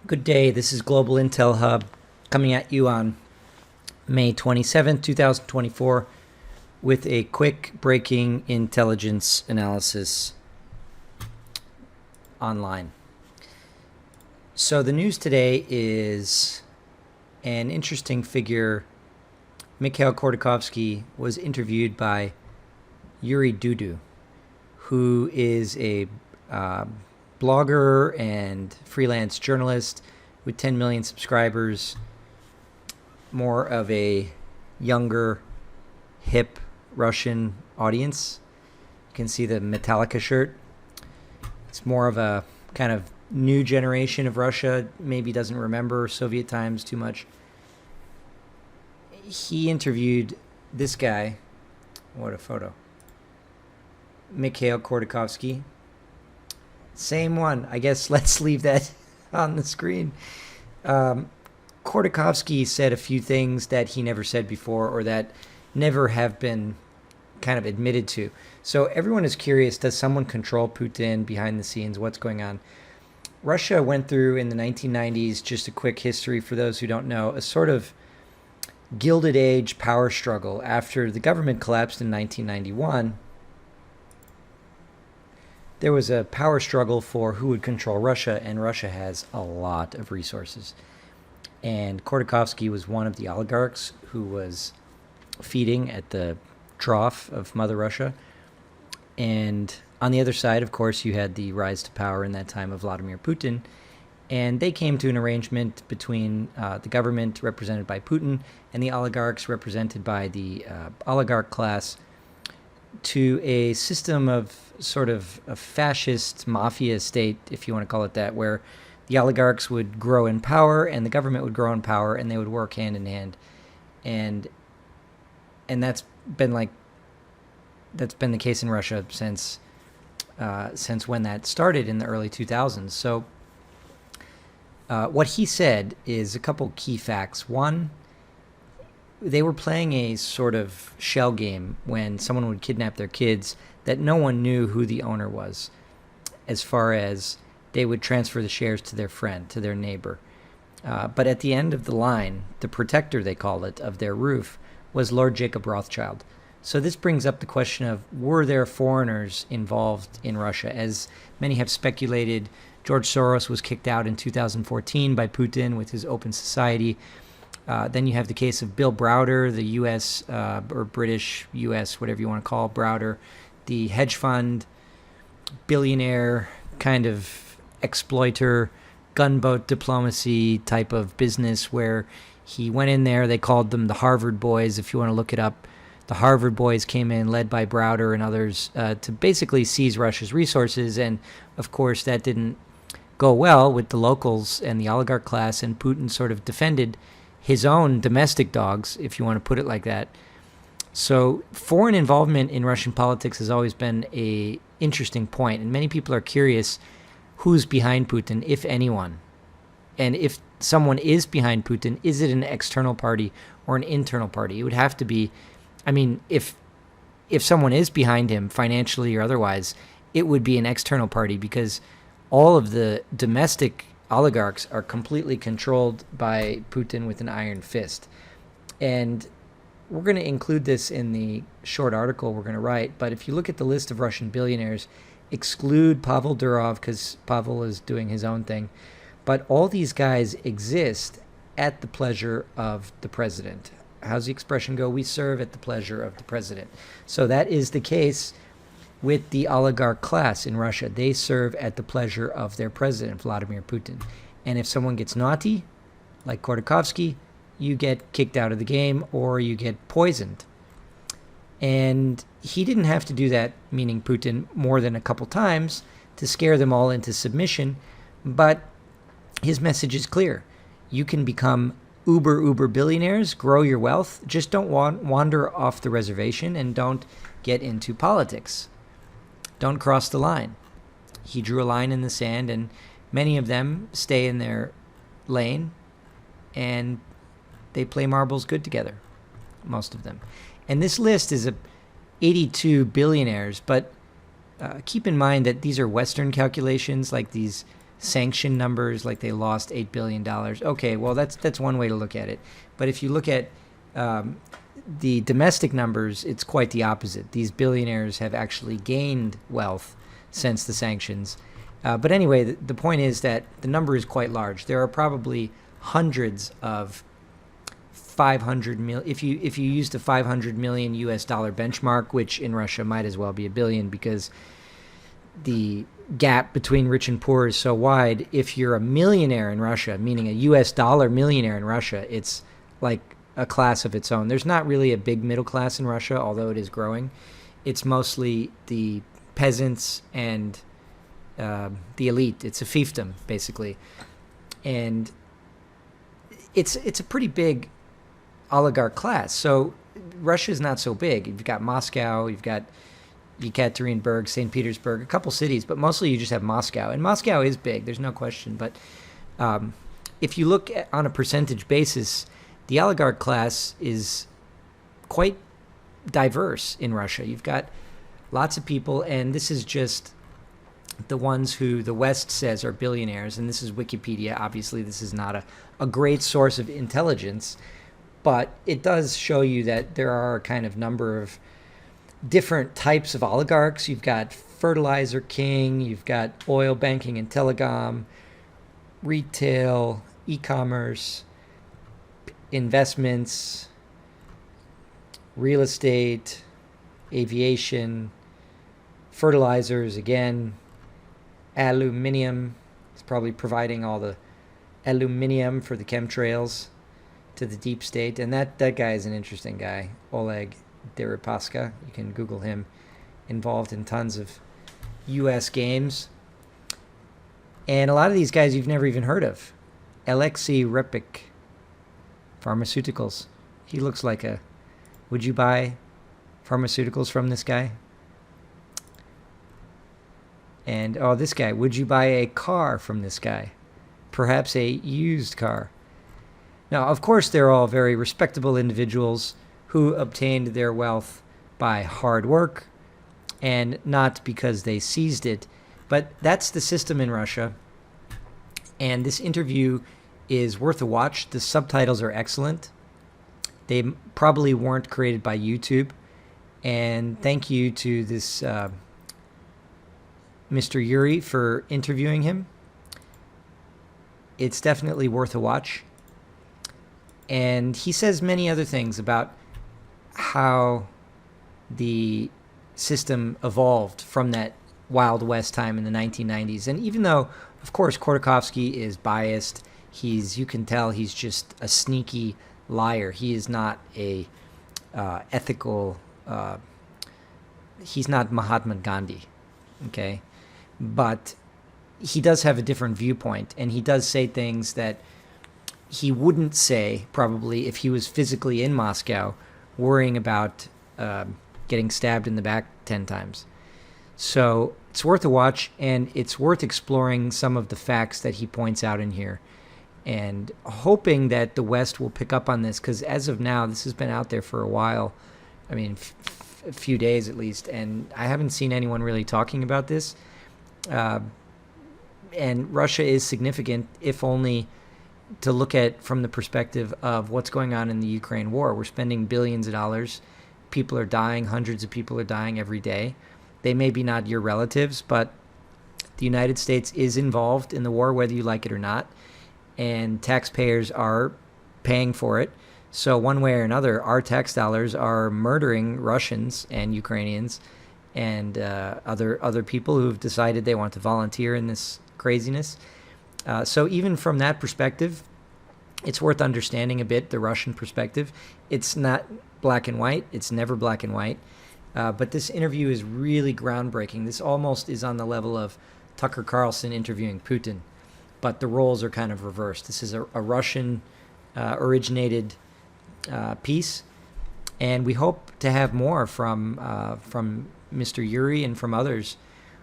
Good day. This is Global Intel Hub coming at you on May 27th, 2024 with a quick breaking intelligence analysis online. So the news today is an interesting figure. Mikhail Khodorkovsky was interviewed by Yuri Dudu, who is a blogger and freelance journalist with 10 million subscribers, more of a younger, hip Russian audience. You can see the Metallica shirt. It's more of a kind of new generation of Russia, maybe doesn't remember Soviet times too much. He interviewed this guy. What a photo. Mikhail Khodorkovsky. Same one. I guess let's leave that on the screen. Khodorkovsky said a few things that he never said before, or that never have been kind of admitted to. So everyone is curious, does someone control Putin behind the scenes? What's going on? Russia went through in the 1990s, just a quick history for those who don't know, a sort of Gilded Age power struggle. After the government collapsed in 1991, there was a power struggle for who would control Russia, and Russia has a lot of resources. And Khodorkovsky was one of the oligarchs who was feeding at the trough of Mother Russia. And on the other side, of course, you had the rise to power in that time of Vladimir Putin. And they came to an arrangement between the government represented by Putin and the oligarchs represented by the oligarch class to a system of sort of a fascist mafia state, if you want to call it that, where the oligarchs would grow in power and the government would grow in power, and they would work hand in hand. And that's been the case in Russia since when that started in the early 2000s. So what he said is a couple key facts. One, they were playing a sort of shell game when someone would kidnap their kids that no one knew who the owner was, as far as they would transfer the shares to their friend, to their neighbor. But at the end of the line, the protector, they call it, of their roof was Lord Jacob Rothschild. So this brings up the question of, were there foreigners involved in Russia? As many have speculated, George Soros was kicked out in 2014 by Putin with his open society. Then you have the case of Bill Browder, the U.S. Or British U.S., whatever you want to call Browder, the hedge fund, billionaire, kind of exploiter, gunboat diplomacy type of business, where he went in there. They called them the Harvard Boys, if you want to look it up. The Harvard Boys came in, led by Browder and others, to basically seize Russia's resources. And, of course, that didn't go well with the locals and the oligarch class, and Putin sort of defended his own domestic dogs, if you want to put it like that. So foreign involvement in Russian politics has always been an interesting point, and many people are curious who's behind Putin, if anyone. And if someone is behind Putin, is it an external party or an internal party? It would have to be, I mean, if someone is behind him financially or otherwise, it would be an external party, because all of the domestic oligarchs are completely controlled by Putin with an iron fist. And we're going to include this in the short article we're going to write, but if you look at the list of Russian billionaires, exclude Pavel Durov, because Pavel is doing his own thing, but all these guys exist at the pleasure of the president. How's the expression go? We serve at the pleasure of the president. So that is the case with the oligarch class in Russia. They serve at the pleasure of their president, Vladimir Putin. And if someone gets naughty, like Khodorkovsky, you get kicked out of the game or you get poisoned. And he didn't have to do that, meaning Putin, more than a couple times to scare them all into submission. But his message is clear. You can become uber billionaires, grow your wealth. Just don't wander off the reservation, and don't get into politics. Don't cross the line. He drew a line in the sand, and many of them stay in their lane, and they play marbles good together, most of them. And this list is 82 billionaires, but keep in mind that these are Western calculations, like these sanction numbers, like they lost $8 billion. Okay, well, that's one way to look at it. But if you look at the domestic numbers, it's quite the opposite. These billionaires have actually gained wealth since the sanctions. But anyway, the point is that the number is quite large. There are probably hundreds of 500 million. If you use the 500 million US dollar benchmark, which in Russia might as well be $1 billion, because the gap between rich and poor is so wide. If you're a millionaire in Russia, meaning a US dollar millionaire in Russia, it's like a class of its own. There's not really a big middle class in Russia, although it is growing. It's mostly the peasants and the elite. It's a fiefdom, basically. And it's a pretty big oligarch class. So Russia is not so big. You've got Moscow, you've got Yekaterinburg, St. Petersburg, a couple cities, but mostly you just have Moscow. And Moscow is big, there's no question. But if you look at, on a percentage basis, the oligarch class is quite diverse in Russia. You've got lots of people, and this is just the ones who the West says are billionaires, and this is Wikipedia. Obviously, this is not a great source of intelligence, but it does show you that there are a kind of number of different types of oligarchs. You've got fertilizer king, you've got oil, banking, and telecom, retail, e-commerce, investments, real estate, aviation, fertilizers again, aluminium. It's probably providing all the aluminium for the chemtrails to the deep state. And that guy is an interesting guy, Oleg Deripaska. You can Google him. Involved in tons of U.S. games. And a lot of these guys you've never even heard of. Alexei Repik, pharmaceuticals. He looks like a... Would you buy pharmaceuticals from this guy? And, oh, this guy. Would you buy a car from this guy? Perhaps a used car. Now, of course, they're all very respectable individuals who obtained their wealth by hard work and not because they seized it. But that's the system in Russia. And this interview is worth a watch. The subtitles are excellent. They probably weren't created by YouTube. And thank you to this Mr. Yuri for interviewing him. It's definitely worth a watch. And he says many other things about how the system evolved from that Wild West time in the 1990s. And even though, of course, Khodorkovsky is biased, you can tell he's just a sneaky liar. He is not a ethical... he's not Mahatma Gandhi, okay? But he does have a different viewpoint, and he does say things that he wouldn't say probably if he was physically in Moscow worrying about getting stabbed in the back 10 times. So it's worth a watch, and it's worth exploring some of the facts that he points out in here and hoping that the West will pick up on this, because as of now, this has been out there for a while. I mean, a few days at least, and I haven't seen anyone really talking about this. And Russia is significant, if only to look at from the perspective of what's going on in the Ukraine war. We're spending billions of dollars. People are dying. Hundreds of people are dying every day. They may be not your relatives, but the United States is involved in the war, whether you like it or not, and taxpayers are paying for it. So one way or another, our tax dollars are murdering Russians and Ukrainians and other people who've decided they want to volunteer in this craziness. So even from that perspective, it's worth understanding a bit the Russian perspective. It's not black and white. It's never black and white. But this interview is really groundbreaking. This almost is on the level of Tucker Carlson interviewing Putin, but the roles are kind of reversed. This is a Russian originated piece, and we hope to have more from Mr. Yuri and from others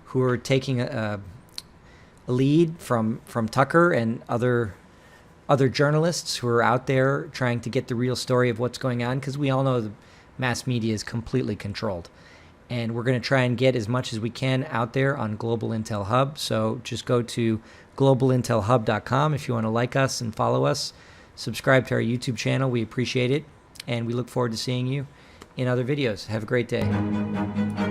who are taking a lead from Tucker and other journalists who are out there trying to get the real story of what's going on, because we all know the mass media is completely controlled. And we're going to try and get as much as we can out there on Global Intel Hub. So just go to globalintelhub.com if you want to like us and follow us. Subscribe to our YouTube channel. We appreciate it, and we look forward to seeing you in other videos. Have a great day.